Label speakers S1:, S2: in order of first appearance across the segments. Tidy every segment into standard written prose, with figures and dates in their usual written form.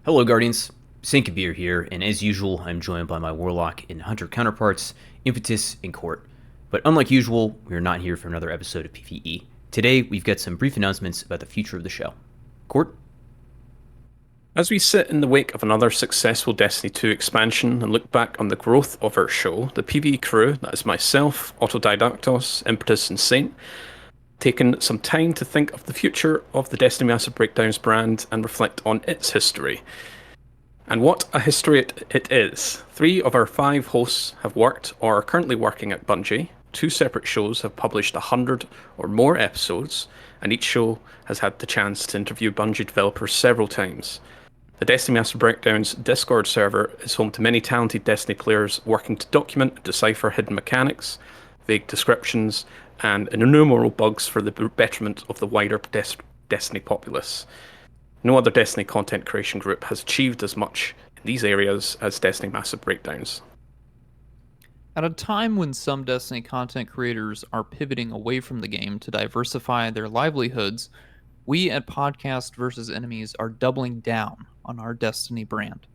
S1: Hello, Guardians. Sinkabir here, and as usual, I'm joined by my Warlock and Hunter counterparts, Impetus and Court. But unlike usual, we are not here for another episode of PvE. Today, we've got some brief announcements about the future of the show. Court?
S2: As we sit in the wake of another successful Destiny 2 expansion and look back on the growth of our show, the PvE crew, that is myself, Autodidactos, Impetus, and Saint, taken some time to think of the future of the Destiny Massive Breakdowns brand and reflect on its history. And what a history it is. 3 of our 5 hosts have worked or are currently working at Bungie. 2 separate shows have published 100 or more episodes, and each show has had the chance to interview Bungie developers several times. The Destiny Master Breakdown's Discord server is home to many talented Destiny players working to document and decipher hidden mechanics, vague descriptions, and innumerable bugs for the betterment of the wider Destiny populace. No other Destiny content creation group has achieved as much in these areas as Destiny Massive Breakdowns.
S3: At a time when some Destiny content creators are pivoting away from the game to diversify their livelihoods, we at Podcast vs. Enemies are doubling down on our Destiny brand.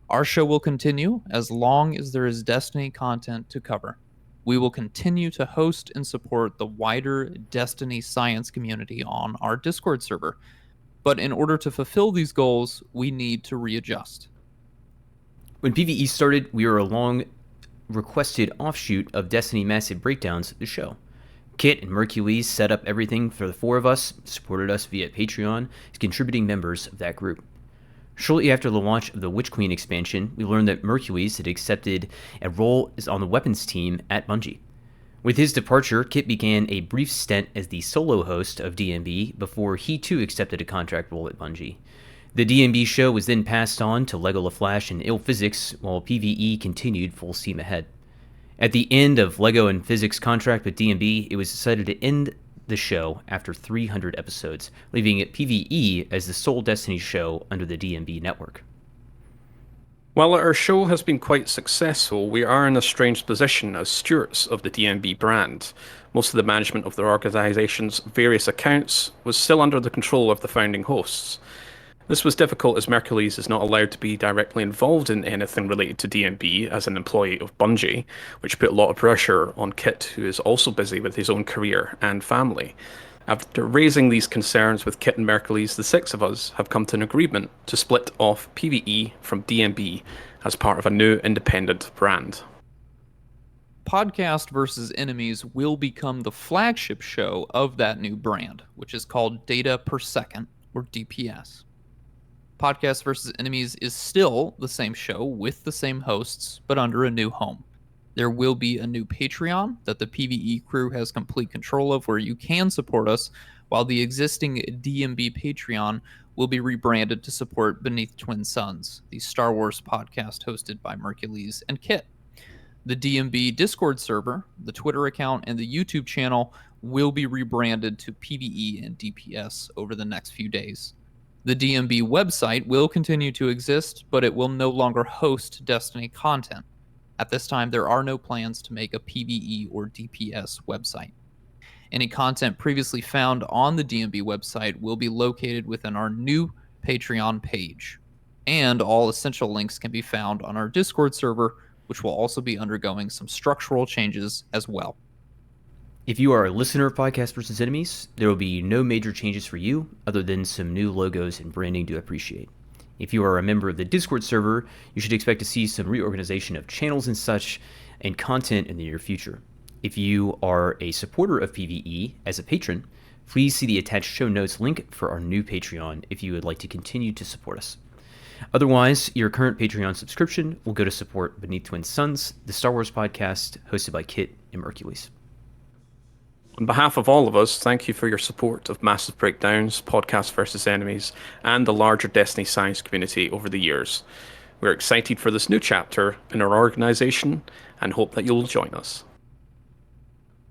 S3: Our show will continue as long as there is Destiny content to cover. We will continue to host and support the wider Destiny science community on our Discord server. But in order to fulfill these goals, we need to readjust.
S1: When PvE started, we were a long requested offshoot of Destiny Massive Breakdowns, the show. Kit and Mercules set up everything for the 4 of us, supported us via Patreon, as contributing members of that group. Shortly after the launch of the Witch Queen expansion, we learned that Mercules had accepted a role on the weapons team at Bungie. With his departure, Kit began a brief stint as the solo host of DMB before he too accepted a contract role at Bungie. The DMB show was then passed on to Lego LaFlash and Ill Physics, while PvE continued full steam ahead. At the end of Lego and Physics' contract with DMB, it was decided to end the show after 300 episodes, leaving it PvE as the sole Destiny show under the DMB network.
S2: While our show has been quite successful, we are in a strange position as stewards of the DMB brand. Most of the management of the organisation's various accounts was still under the control of the founding hosts. This was difficult as Mercules is not allowed to be directly involved in anything related to DMB as an employee of Bungie, which put a lot of pressure on Kit, who is also busy with his own career and family. After raising these concerns with Kit and Mercules, the 6 of us have come to an agreement to split off PvE from DMB as part of a new independent brand.
S3: Podcast vs. Enemies will become the flagship show of that new brand, which is called Data Per Second, or DPS. Podcast vs. Enemies is still the same show with the same hosts, but under a new home. There will be a new Patreon that the PvE crew has complete control of where you can support us, while the existing DMB Patreon will be rebranded to support Beneath Twin Suns, the Star Wars podcast hosted by Mercules and Kit. The DMB Discord server, the Twitter account, and the YouTube channel will be rebranded to PvE and DPS over the next few days. The DMB website will continue to exist, but it will no longer host Destiny content. At this time, there are no plans to make a PvE or DPS website. Any content previously found on the DMB website will be located within our new Patreon page. And all essential links can be found on our Discord server, which will also be undergoing some structural changes as well.
S1: If you are a listener of Podcast vs. Enemies, there will be no major changes for you other than some new logos and branding to appreciate. If you are a member of the Discord server, you should expect to see some reorganization of channels and such and content in the near future. If you are a supporter of PvE as a patron, please see the attached show notes link for our new Patreon if you would like to continue to support us. Otherwise, your current Patreon subscription will go to support Beneath Twin Suns, the Star Wars podcast hosted by Kit and Mercules.
S2: On behalf of all of us, thank you for your support of Massive Breakdowns, Podcast vs. Enemies, and the larger Destiny science community over the years. We're excited for this new chapter in our organisation and hope that you'll join us.